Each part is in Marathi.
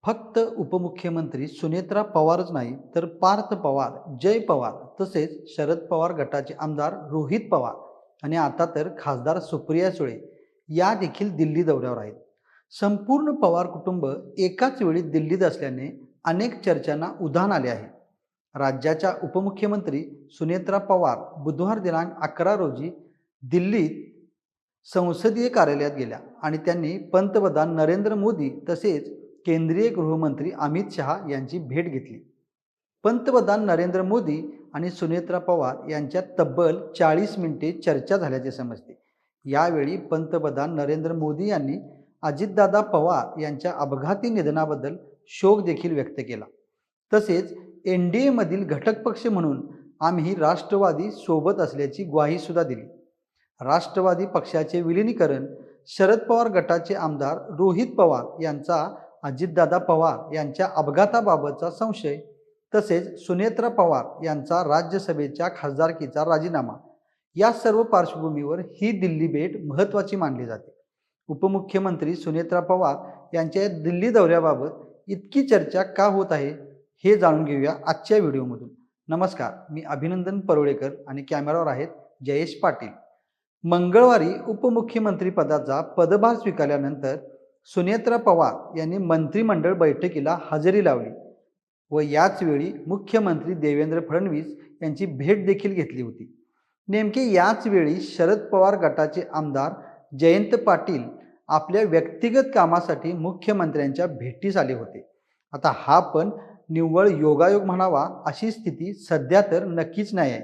फक्त उपमुख्यमंत्री सुनेत्रा पवारच नाही तर पार्थ पवार, जय पवार तसेच शरद पवार गटाचे आमदार रोहित पवार आणि आता तर खासदार सुप्रिया सुळे या देखील दिल्ली दौऱ्यावर आहेत. संपूर्ण पवार कुटुंब एकाच वेळी दिल्लीत असल्याने अनेक चर्चांना उधाण आले आहे. राज्याच्या उपमुख्यमंत्री सुनेत्रा पवार बुधवार दिनांक 11 रोजी दिल्लीत संसदीय कार्यालयात गेल्या आणि त्यांनी पंतप्रधान नरेंद्र मोदी तसेच केंद्रीय गृहमंत्री अमित शहा यांची भेट घेतली. पंतप्रधान नरेंद्र मोदी आणि सुनेत्रा पवार यांच्यात तब्बल 40 मिनिटे चर्चा झाल्याचे समजते. यावेळी पंतप्रधान नरेंद्र मोदी यांनी अजितदादा पवार यांच्या अपघाती निधनाबद्दल शोक देखील व्यक्त केला. तसेच NDA मधील घटक पक्ष म्हणून आम्ही राष्ट्रवादी सोबत असल्याची ग्वाही सुद्धा दिली. राष्ट्रवादी पक्षाचे विलीनीकरण, शरद पवार गटाचे आमदार रोहित पवार यांचा अजितदादा पवार यांच्या अपघाताबाबतचा संशय, तसेच सुनेत्रा पवार यांचा राज्यसभेच्या खासदारकीचा राजीनामा या सर्व पार्श्वभूमीवर ही दिल्ली भेट महत्त्वाची मानली जाते. उपमुख्यमंत्री सुनेत्रा पवार यांच्या दिल्ली दौऱ्याबाबत इतकी चर्चा का होत आहे हे जाणून घेऊया आजच्या व्हिडिओमधून. नमस्कार, मी अभिनंदन परोळेकर आणि कॅमेरावर आहेत जयेश पाटील. मंगळवारी उपमुख्यमंत्री पदाचा पदभार स्वीकारल्यानंतर सुनेत्रा पवार यांनी मंत्रिमंडळ बैठकीला हजेरी लावली व याच वेळी मुख्यमंत्री देवेंद्र फडणवीस यांची भेट देखील घेतली होती. नेमके याच वेळी शरद पवार गटाचे आमदार जयंत पाटील आपल्या व्यक्तिगत कामासाठी मुख्यमंत्र्यांच्या भेटीस आले होते. आता हा पण निव्वळ योगायोग म्हणावा अशी स्थिती सध्या तर नक्कीच नाही आहे.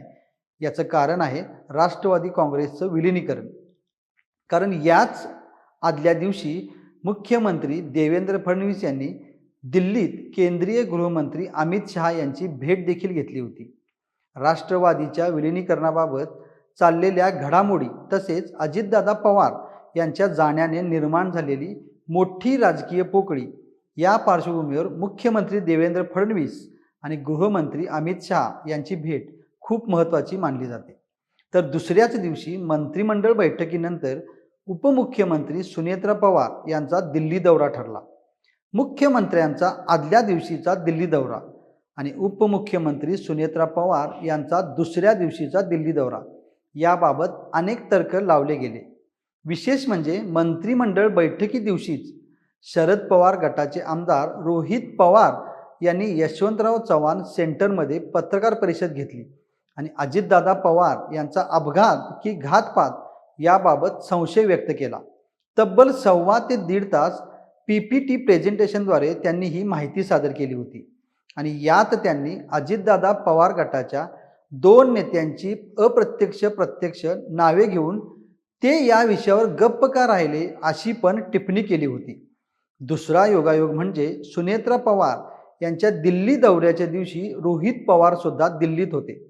याचं कारण आहे राष्ट्रवादी काँग्रेसचं विलीनीकरण. कारण याच आदल्या दिवशी मुख्यमंत्री देवेंद्र फडणवीस यांनी दिल्लीत केंद्रीय गृहमंत्री अमित शहा यांची भेट देखील घेतली होती. राष्ट्रवादीच्या विलीनीकरणाबाबत चाललेल्या घडामोडी तसेच अजितदादा पवार यांच्या जाण्याने निर्माण झालेली मोठी राजकीय पोकळी या पार्श्वभूमीवर मुख्यमंत्री देवेंद्र फडणवीस आणि गृहमंत्री अमित शहा यांची भेट खूप महत्त्वाची मानली जाते. तर दुसऱ्याच दिवशी मंत्रिमंडळ बैठकीनंतर उपमुख्यमंत्री सुनेत्रा पवार यांचा दिल्ली दौरा ठरला. मुख्यमंत्र्यांचा आदल्या दिवशीचा दिल्ली दौरा आणि उपमुख्यमंत्री सुनेत्रा पवार यांचा दुसऱ्या दिवशीचा दिल्ली दौरा याबाबत अनेक तर्क लावले गेले. विशेष म्हणजे मंत्रिमंडळ बैठकी दिवशीच शरद पवार गटाचे आमदार रोहित पवार यांनी यशवंतराव चव्हाण सेंटरमध्ये पत्रकार परिषद घेतली आणि अजितदादा पवार यांचा अपघात की घातपात याबाबत संशय व्यक्त केला. तब्बल 1.25 ते 1.5 तास PPT प्रेझेंटेशनद्वारे त्यांनी ही माहिती सादर केली होती आणि यात त्यांनी अजितदादा पवार गटाच्या 2 नेत्यांची अप्रत्यक्ष प्रत्यक्ष नावे घेऊन ते या विषयावर गप्प का राहिले अशी पण टिप्पणी केली होती. दुसरा योगायोग म्हणजे सुनेत्रा पवार यांच्या दिल्ली दौऱ्याच्या दिवशी रोहित पवार सुद्धा दिल्लीत होते.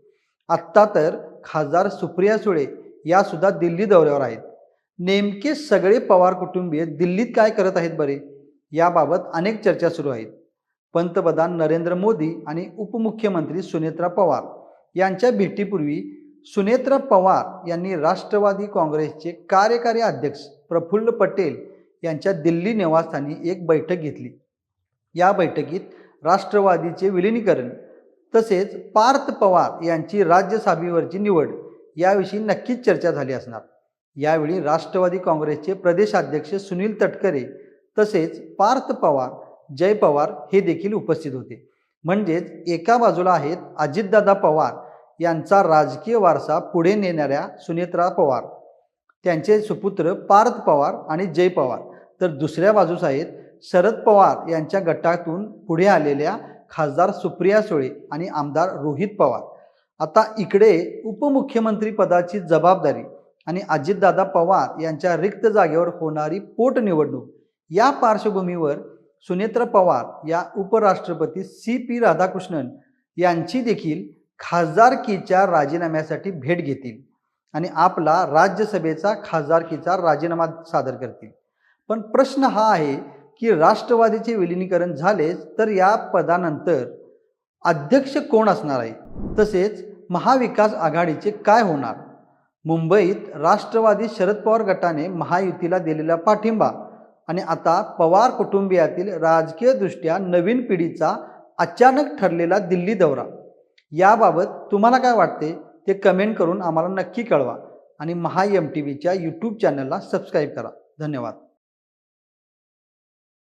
आत्ता तर खासदार सुप्रिया सुळे या सुद्धा दिल्ली दौऱ्यावर आहेत. नेमके सगळे पवार कुटुंबीय दिल्लीत काय करत आहेत बरे, याबाबत अनेक चर्चा सुरू आहेत. पंतप्रधान नरेंद्र मोदी आणि उपमुख्यमंत्री सुनेत्रा पवार यांच्या भेटीपूर्वी सुनेत्रा पवार यांनी राष्ट्रवादी काँग्रेसचे कार्यकारी अध्यक्ष प्रफुल्ल पटेल यांच्या दिल्ली निवासस्थानी एक बैठक घेतली. या बैठकीत राष्ट्रवादीचे विलीनीकरण तसेच पार्थ पवार यांची राज्यसभेवरची निवड याविषयी नक्कीच चर्चा झाली असणार. यावेळी राष्ट्रवादी काँग्रेसचे प्रदेशाध्यक्ष सुनील तटकरे तसेच पार्थ पवार, जय पवार हे देखील उपस्थित होते. म्हणजेच एका बाजूला आहेत अजितदादा पवार यांचा राजकीय वारसा पुढे नेणाऱ्या सुनेत्रा पवार, त्यांचे सुपुत्र पार्थ पवार आणि जय पवार, तर दुसऱ्या बाजूस आहेत शरद पवार यांच्या गटातून पुढे आलेल्या खासदार सुप्रिया सुळे आणि आमदार रोहित पवार. आता इकडे उपमुख्यमंत्री पदाची जबाबदारी आणि अजितदादा पवार यांच्या रिक्त जागेवर होणारी पोटनिवडणूक या पार्श्वभूमीवर सुनेत्रा पवार या उपराष्ट्रपती CP राधाकृष्णन यांची देखील खासदारकीच्या राजीनाम्यासाठी भेट घेतील आणि आपला राज्यसभेचा खासदारकीचा राजीनामा सादर करतील. पण प्रश्न हा आहे की राष्ट्रवादीचे विलीनीकरण झालेच तर या पदानंतर अध्यक्ष कोण असणार आहे, तसेच महाविकास आघाडीचे काय होणार. मुंबईत राष्ट्रवादी शरद पवार गटाने महायुतीला दिलेला पाठिंबा आणि आता पवार कुटुंबियातील राजकीयदृष्ट्या नवीन पिढीचा अचानक ठरलेला दिल्ली दौरा, याबाबत तुम्हाला काय वाटते ते कमेंट करून आम्हाला नक्की कळवा आणि महा MTVच्या यूट्यूब चॅनलला सबस्क्राईब करा. धन्यवाद.